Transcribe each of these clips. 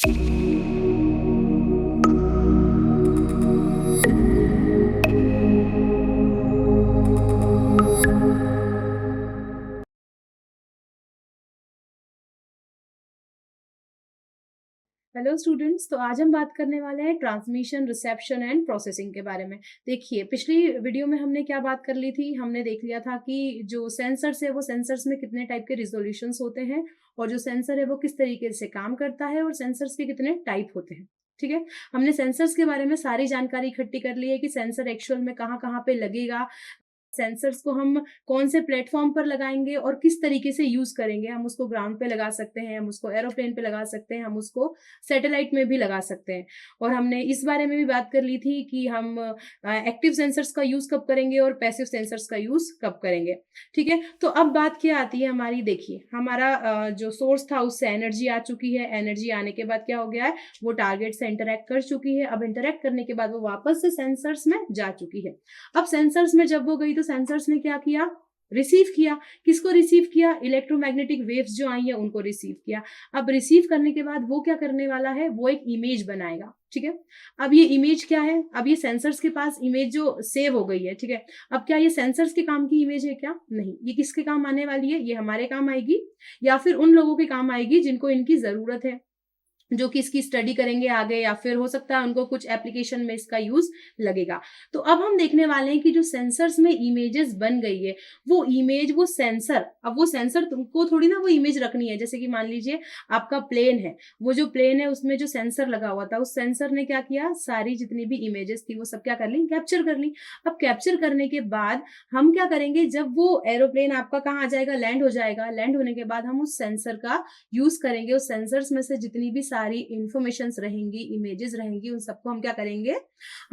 Hello students, तो आज हम बात करने वाले हैं ट्रांसमिशन, रिसेप्शन एंड प्रोसेसिंग के बारे में। देखिए, पिछली वीडियो में हमने क्या बात कर ली थी। हमने देख लिया था कि जो सेंसर्स है वो सेंसर्स में कितने टाइप के रिजोल्यूशंस होते हैं और जो सेंसर है वो किस तरीके से काम करता है और सेंसर्स के कितने टाइप होते हैं। ठीक है, हमने सेंसर्स के बारे में सारी जानकारी इकट्ठी कर ली है कि सेंसर एक्चुअल में कहाँ कहाँ पे लगेगा, सेंसर्स को हम कौन से प्लेटफॉर्म पर लगाएंगे और किस तरीके से यूज करेंगे। हम उसको ग्राउंड पे लगा सकते हैं, हम उसको एरोप्लेन पे लगा सकते हैं, हम उसको सैटेलाइट में भी लगा सकते हैं। और हमने इस बारे में भी बात कर ली थी कि हम एक्टिव सेंसर्स का यूज कब करेंगे और पैसिव सेंसर्स का यूज कब करेंगे। ठीक है, तो अब बात क्या आती है हमारी। देखिए, हमारा जो सोर्स था उससे एनर्जी आ चुकी है। एनर्जी आने के बाद क्या हो गया है, वो टारगेट से इंटरेक्ट कर चुकी है। अब इंटरेक्ट करने के बाद वो वापस से सेंसर्स में जा चुकी है। अब सेंसर्स में जब वो गई तो सेंसर्स ने क्या किया, रिसीव किया। किसको रिसीव किया, इलेक्ट्रोमैग्नेटिक वेव्स जो आई है उनको रिसीव किया। अब रिसीव करने के बाद वो क्या करने वाला है, वो एक इमेज बनाएगा। ठीक है, अब ये इमेज क्या है, अब ये सेंसर्स के पास इमेज जो सेव हो गई है। ठीक है, अब क्या ये सेंसर्स के काम की इमेज है क्या, नहीं। ये किसके काम आने वाली है, ये हमारे काम आएगी या फिर उन लोगों के काम आएगी जिनको इनकी जरूरत है, जो कि इसकी स्टडी करेंगे आगे, या फिर हो सकता है उनको कुछ एप्लीकेशन में इसका यूज लगेगा। तो अब हम देखने वाले हैं कि जो सेंसर्स में इमेजेस बन गई है, वो इमेज, वो सेंसर, अब वो सेंसर तुमको थोड़ी ना वो इमेज रखनी है। जैसे कि मान लीजिए आपका प्लेन है, वो जो प्लेन है उसमें जो सेंसर लगा हुआ था, उस सेंसर ने क्या किया, सारी जितनी भी इमेजेस थी वो सब क्या कर ली, कैप्चर कर ली। अब कैप्चर करने के बाद हम क्या करेंगे, जब वो एरोप्लेन आपका कहाँ आ जाएगा, लैंड हो जाएगा। लैंड होने के बाद हम उस सेंसर का यूज करेंगे। उस सेंसर्स में से जितनी भी सारी इंफॉर्मेशंस रहेंगी, इमेजेस रहेंगी, उन सबको हम क्या करेंगे,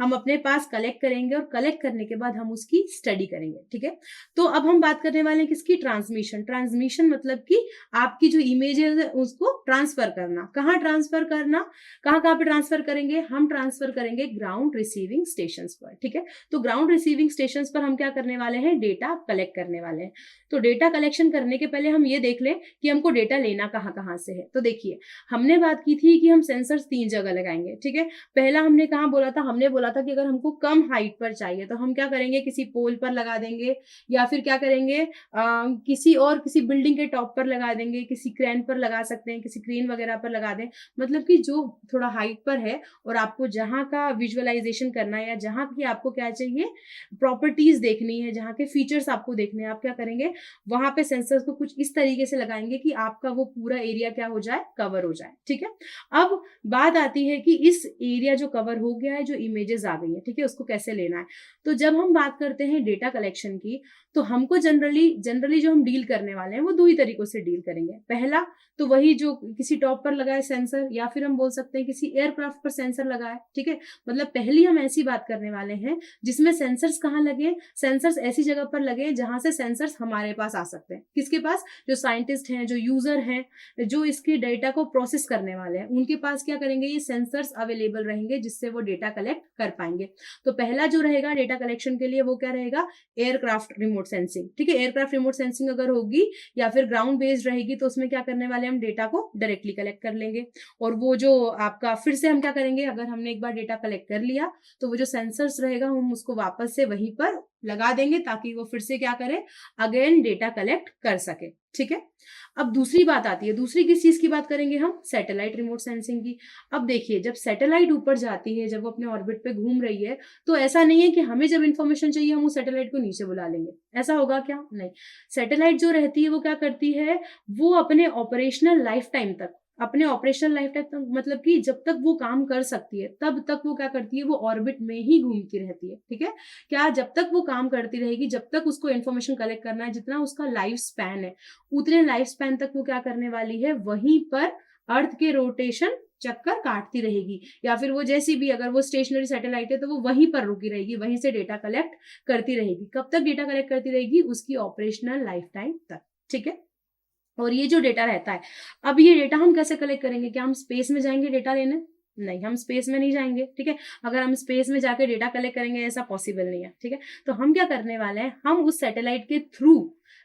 हम अपने पास कलेक्ट करेंगे और कलेक्ट करने के बाद हम उसकी स्टडी करेंगे। ठीक है, तो अब हम बात करने वाले हैं किसकी, ट्रांसमिशन। ट्रांसमिशन मतलब कि आपकी जो इमेज है उसको ट्रांसफर करना। कहाँ ट्रांसफर करना, कहाँ कहाँ पे ट्रांसफर करेंगे, हम ट्रांसफर करेंगे ग्राउंड रिसीविंग स्टेशन पर। ठीक है, तो ग्राउंड रिसीविंग स्टेशन पर हम क्या करने वाले हैं, डेटा कलेक्ट करने वाले हैं। तो डेटा कलेक्शन करने के पहले हम ये देख लें कि हमको डेटा लेना कहाँ कहाँ से है। तो देखिए, हमने बात की थी कि हम सेंसर्स 3 जगह लगाएंगे। ठीक है, पहला हमने कहाँ बोला था, हमने बोला था कि अगर हमको कम हाइट पर चाहिए तो हम क्या करेंगे, किसी पोल पर लगा देंगे, या फिर क्या करेंगे, किसी बिल्डिंग के टॉप पर लगा देंगे, किसी क्रेन पर लगा सकते हैं, किसी क्रेन वगैरह पर लगा दें। मतलब कि जो थोड़ा हाइट पर है और आपको जहाँ का विजुअलाइजेशन करना है, या जहाँ की आपको क्या चाहिए, प्रॉपर्टीज देखनी है, जहाँ के फीचर्स आपको देखने हैं, आप क्या करेंगे, वहां पे सेंसर्स को कुछ इस तरीके से लगाएंगे कि आपका वो पूरा एरिया क्या हो जाए, कवर हो जाए। ठीक है, अब बात आती है कि इस एरिया जो कवर हो गया है, जो इमेजेस आ गई है, ठीक है, उसको कैसे लेना है। तो जब हम बात करते हैं डेटा कलेक्शन की, तो हमको जनरली जो हम डील करने वाले हैं वो दो ही तरीकों से डील करेंगे। पहला तो वही जो किसी टॉप पर लगा है सेंसर, या फिर हम बोल सकते हैं किसी एयरक्राफ्ट पर सेंसर लगा है। ठीक है, मतलब पहली हम ऐसी बात करने वाले हैं जिसमें सेंसर्स कहाँ लगे, सेंसर्स ऐसी जगह पर लगे जहां से सेंसर्स हमारे पास आ सकते हैं। किसके पास, जो साइंटिस्ट हैं, जो यूजर हैं, जो इसके डेटा को प्रोसेस करने वाले हैं, उनके पास क्या करेंगे, ये सेंसर्स अवेलेबल रहेंगे जिससे वो डेटा कलेक्ट कर पाएंगे। तो पहला जो रहेगा डेटा कलेक्शन के लिए वो क्या रहेगा, एयरक्राफ्ट रिमोट सेंसिंग। ठीक है, एयरक्राफ्ट रिमोट सेंसिंग अगर होगी या फिर ग्राउंड बेस्ड रहेगी तो उसमें क्या करने वाले, हम डेटा को डायरेक्टली कलेक्ट कर लेंगे। और वो जो आपका फिर से हम क्या करेंगे, अगर हमने एक बार डेटा कलेक्ट कर लिया तो वो जो सेंसर्स रहेगा हम उसको वापस से वहीं पर लगा देंगे ताकि वो फिर से क्या करे, अगेन डेटा कलेक्ट कर सके। ठीक है, अब दूसरी बात आती है, दूसरी किस चीज की बात करेंगे हम, सैटेलाइट रिमोट सेंसिंग की। अब देखिए, जब सैटेलाइट ऊपर जाती है, जब वो अपने ऑर्बिट पे घूम रही है, तो ऐसा नहीं है कि हमें जब इंफॉर्मेशन चाहिए हम उस सैटेलाइट को नीचे बुला लेंगे। ऐसा होगा क्या, नहीं। सैटेलाइट जो रहती है वो क्या करती है, वो अपने ऑपरेशनल लाइफ टाइम तक, अपने ऑपरेशनल लाइफ टाइम तक, मतलब कि जब तक वो काम कर सकती है तब तक वो क्या करती है, वो ऑर्बिट में ही घूमती रहती है। ठीक है, क्या, जब तक वो काम करती रहेगी, जब तक उसको इन्फॉर्मेशन कलेक्ट करना है, जितना उसका लाइफ स्पैन है उतने लाइफ स्पैन तक वो क्या करने वाली है, वहीं पर अर्थ के रोटेशन चक्कर काटती रहेगी। या फिर वो जैसी भी, अगर वो स्टेशनरी सैटेलाइट है तो वो वहीं पर रुकी रहेगी, वहीं से डेटा कलेक्ट करती रहेगी। कब तक डेटा कलेक्ट करती रहेगी, उसकी ऑपरेशनल लाइफ टाइम तक। ठीक है, और ये जो डेटा रहता है, अब ये डेटा हम कैसे कलेक्ट करेंगे, क्या हम स्पेस में जाएंगे डेटा लेने, नहीं, हम स्पेस में नहीं जाएंगे। ठीक है, अगर हम स्पेस में जाके डेटा कलेक्ट करेंगे ऐसा पॉसिबल नहीं है। ठीक है, तो हम क्या करने वाले हैं, हम उस सैटेलाइट के थ्रू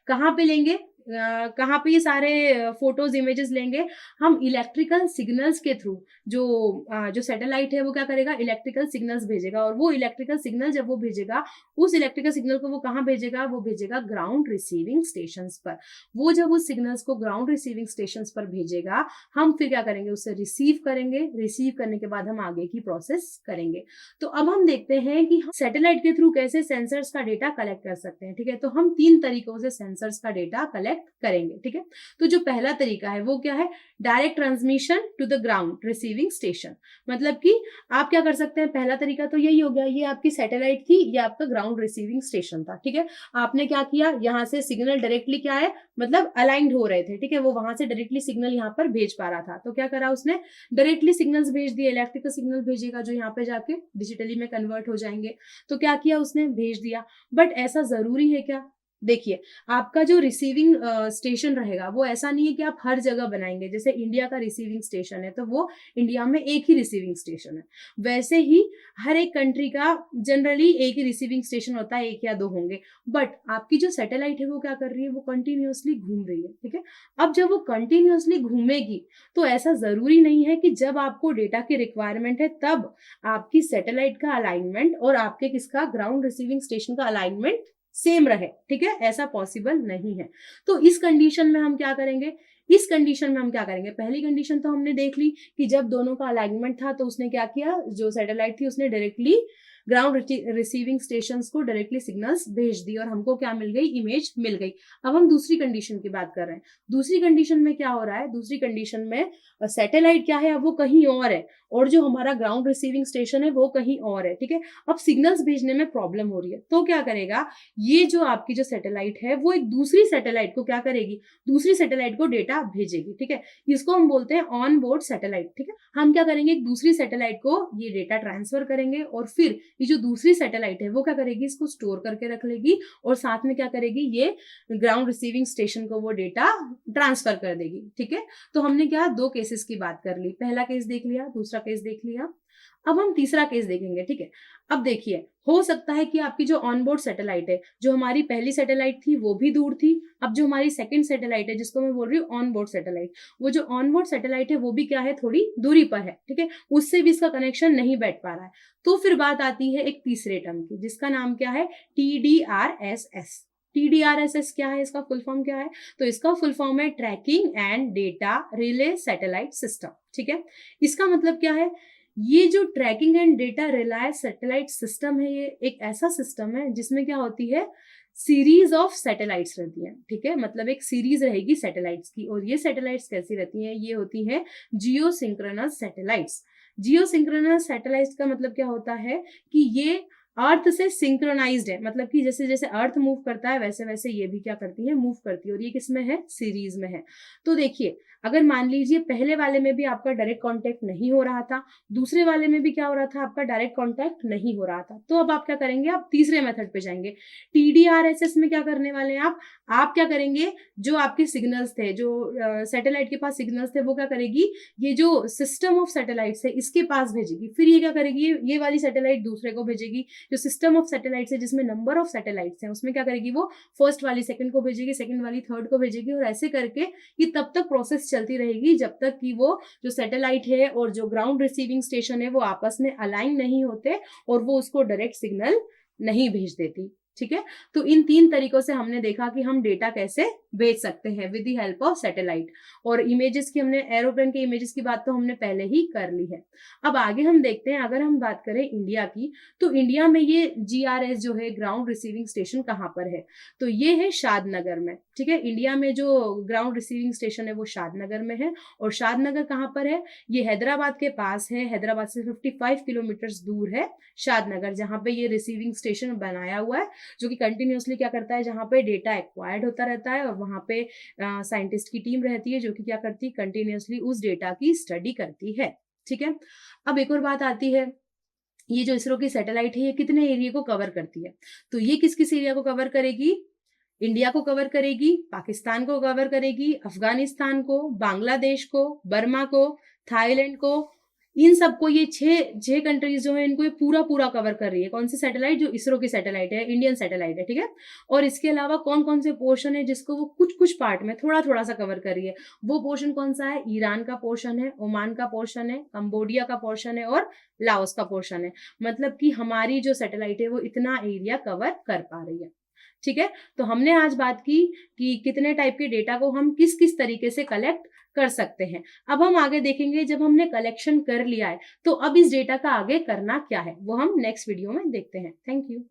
कहाँ पे लेंगे, कहाँ पे ये सारे फोटोज इमेजेस लेंगे, हम इलेक्ट्रिकल सिग्नल्स के थ्रू, जो सैटेलाइट है वो क्या करेगा, इलेक्ट्रिकल सिग्नल्स भेजेगा, और वो इलेक्ट्रिकल सिग्नल जब वो भेजेगा, उस इलेक्ट्रिकल सिग्नल को वो कहाँ भेजेगा, वो भेजेगा ग्राउंड रिसीविंग स्टेशन पर। वो जब उस सिग्नल्स को ग्राउंड रिसीविंग स्टेशन पर भेजेगा, हम फिर क्या करेंगे, उसे रिसीव करेंगे, रिसीव करने के बाद हम आगे की प्रोसेस करेंगे। तो अब हम देखते हैं कि हम सैटेलाइट के थ्रू कैसे सेंसर्स का डेटा कलेक्ट कर सकते हैं। ठीक है, तो हम 3 तरीकों से सेंसर्स का डेटा कलेक्ट करेंगे। ठीक है, तो जो पहला तरीका है वो क्या है, direct transmission to the ground receiving station. मतलब कि आप क्या कर सकते हैं, पहला तरीका तो यही हो गया, ये आपकी सैटेलाइट थी, ये आपका ग्राउंड रिसीविंग स्टेशन था। ठीक है, आपने क्या किया, यहाँ से सिग्नल डायरेक्टली क्या है, मतलब अलाइंड हो रहे थे। ठीक है, वो वहां से डायरेक्टली सिग्नल यहाँ पर भेज पा रहा था, तो क्या करा उसने, डायरेक्टली सिग्नल्स भेज दिए, इलेक्ट्रिकल सिग्नल भेजेगा जो यहाँ पे जाके डिजिटली में कन्वर्ट हो जाएंगे। तो क्या किया उसने, भेज दिया। बट ऐसा जरूरी है क्या, देखिए, आपका जो रिसीविंग स्टेशन रहेगा वो ऐसा नहीं है कि आप हर जगह बनाएंगे। जैसे इंडिया का रिसीविंग स्टेशन है तो वो इंडिया में एक ही रिसीविंग स्टेशन है, वैसे ही हर एक कंट्री का जनरली एक ही रिसीविंग स्टेशन होता है, एक या दो होंगे। बट आपकी जो सैटेलाइट है वो क्या कर रही है, वो कंटिन्यूअसली घूम रही है। ठीक है, अब जब वो कंटिन्यूअसली घूमेगी तो ऐसा जरूरी नहीं है कि जब आपको डेटा की रिक्वायरमेंट है तब आपकी सैटेलाइट का अलाइनमेंट और आपके किसका, ग्राउंड रिसीविंग स्टेशन का अलाइनमेंट सेम रहे। ठीक है, ऐसा पॉसिबल नहीं है। तो इस कंडीशन में हम क्या करेंगे, इस कंडीशन में हम क्या करेंगे, पहली कंडीशन तो हमने देख ली कि जब दोनों का अलाइनमेंट था तो उसने क्या किया, जो सैटेलाइट थी उसने डायरेक्टली ग्राउंड रिसीविंग स्टेशंस को डायरेक्टली सिग्नल्स भेज दी और हमको क्या मिल गई, इमेज मिल गई। अब हम दूसरी कंडीशन की बात कर रहे हैं। दूसरी कंडीशन में क्या हो रहा है, दूसरी कंडीशन में सैटेलाइट क्या है, अब वो कहीं और है और जो हमारा ग्राउंड रिसीविंग स्टेशन है वो कहीं और है। ठीक है, अब सिग्नल्स भेजने में प्रॉब्लम हो रही है, तो क्या करेगा, ये जो आपकी जो सैटेलाइट है वो एक दूसरी सैटेलाइट को क्या करेगी, दूसरी सैटेलाइट को डेटा भेजेगी। ठीक है, इसको हम बोलते हैं ऑन बोर्ड सैटेलाइट। ठीक है, हम क्या करेंगे, एक दूसरी सैटेलाइट को ये डेटा ट्रांसफर करेंगे और फिर ये जो दूसरी सैटेलाइट है वो क्या करेगी, इसको स्टोर करके रख लेगी और साथ में क्या करेगी, ये ग्राउंड रिसीविंग स्टेशन को वो डेटा ट्रांसफर कर देगी। ठीक है, तो हमने क्या, 2 केसेस की बात कर ली, पहला केस देख लिया, दूसरा केस देख लिया। अब हम तीसरा केस देखेंगे। ठीक है, अब देखिए, हो सकता है कि आपकी जो ऑनबोर्ड सैटेलाइट है, जो हमारी पहली सैटेलाइट थी वो भी दूर थी, अब जो हमारी सेकंड सैटेलाइट है जिसको मैं बोल रही हूँ ऑनबोर्ड सैटेलाइट, वो जो ऑनबोर्ड सैटेलाइट है वो भी क्या है, थोड़ी दूरी पर है। ठीक है, उससे भी इसका कनेक्शन नहीं बैठ पा रहा है। तो फिर बात आती है एक तीसरे टर्म की जिसका नाम क्या है, TDRSS। TDRSS क्या है, इसका फुल फॉर्म क्या है, तो इसका फुल फॉर्म है tracking and data relay satellite system. ठीक है, इसका मतलब क्या है, ये जो tracking and data relay satellite system है, ये एक ऐसा सिस्टम है जिसमें क्या होती है, सीरीज ऑफ सैटेलाइट्स रहती हैं। ठीक है, मतलब एक सीरीज रहेगी सैटेलाइट्स की, और ये सैटेलाइट्स कैसी रहती हैं, ये होती हैं जियो सिंक्रोनस सैटेलाइट्स। जियो सिंक्रोनस सैटेलाइट्स का मतलब क्या होता है कि ये अर्थ से सिंक्रोनाइज्ड है, मतलब कि जैसे जैसे अर्थ मूव करता है वैसे वैसे ये भी क्या करती है, मूव करती है, और ये किसमें है, सीरीज में है। तो देखिए, अगर मान लीजिए पहले वाले में भी आपका डायरेक्ट कांटेक्ट नहीं हो रहा था, दूसरे वाले में भी क्या हो रहा था, आपका डायरेक्ट कांटेक्ट नहीं हो रहा था, तो अब आप क्या करेंगे, आप तीसरे मेथड पे जाएंगे। TDRSS में क्या करने वाले हैं आप क्या करेंगे, जो आपके सिग्नल्स थे, जो सैटेलाइट के पास सिग्नल्स थे, वो क्या करेगी, ये जो सिस्टम ऑफ सैटेलाइट्स है इसके पास भेजेगी, फिर ये क्या करेगी, ये वाली सैटेलाइट दूसरे को भेजेगी, जो सिस्टम ऑफ सैटेलाइट्स है जिसमें नंबर ऑफ सैटेलाइट्स हैं उसमें क्या करेगी, वो फर्स्ट वाली सेकंड को भेजेगी, सेकंड वाली थर्ड को भेजेगी, और ऐसे करके ये तब तक प्रोसेस चलती रहेगी जब तक कि वो जो सैटेलाइट है और जो ग्राउंड रिसीविंग स्टेशन है वो आपस में अलाइन नहीं होते और वो उसको डायरेक्ट सिग्नल नहीं भेज देती। ठीक है, तो इन 3 तरीकों से हमने देखा कि हम डेटा कैसे भेज सकते हैं with the help of satellite. और इमेजेस की, हमने एरोप्लेन के इमेजेस की बात तो हमने पहले ही कर ली है। अब आगे हम देखते हैं, अगर हम बात करें इंडिया की, तो इंडिया में ये GRS जो है ग्राउंड रिसीविंग स्टेशन कहाँ पर है, तो ये है शादनगर में। ठीक है, इंडिया में जो ग्राउंड रिसीविंग स्टेशन है वो शादनगर में है, और शादनगर कहाँ पर है, ये हैदराबाद के पास है, हैदराबाद से 55 किलोमीटर दूर है शादनगर, जहाँ पे ये रिसीविंग स्टेशन बनाया हुआ है, जो कि कंटिन्यूअसली क्या करता है, जहाँ पे डेटा एक्वायर्ड होता रहता है और वहाँ पे साइंटिस्ट की टीम रहती है जो कि क्या करती है, कंटिन्यूअसली उस डेटा की स्टडी करती है। ठीक है, अब एक और बात आती है, ये जो इसरो की सैटेलाइट है ये कितने एरिया को कवर करती है, तो ये किस किस एरिया को कवर करेगी, इंडिया को कवर करेगी, पाकिस्तान को कवर करेगी, अफगानिस्तान को, बांग्लादेश को, बर्मा को, थाईलैंड को, इन सबको ये 6 कंट्रीज जो है इनको ये पूरा कवर कर रही है। कौन सी सैटेलाइट? जो इसरो की सैटेलाइट है, इंडियन सैटेलाइट है, ठीक है। और इसके अलावा कौन कौन से पोर्शन है जिसको वो कुछ कुछ पार्ट में थोड़ा थोड़ा सा कवर कर रही है। वो पोर्शन कौन सा है? ईरान का पोर्शन है, ओमान का पोर्शन है, कंबोडिया का पोर्शन है और लाओस का पोर्शन है। मतलब कि हमारी जो सैटेलाइट है वो इतना एरिया कवर कर पा रही है, ठीक है। तो हमने आज बात की कि कितने टाइप के डेटा को हम किस किस तरीके से कलेक्ट कर सकते हैं। अब हम आगे देखेंगे, जब हमने कलेक्शन कर लिया है तो अब इस डेटा का आगे करना क्या है वो हम नेक्स्ट वीडियो में देखते हैं। Thank you.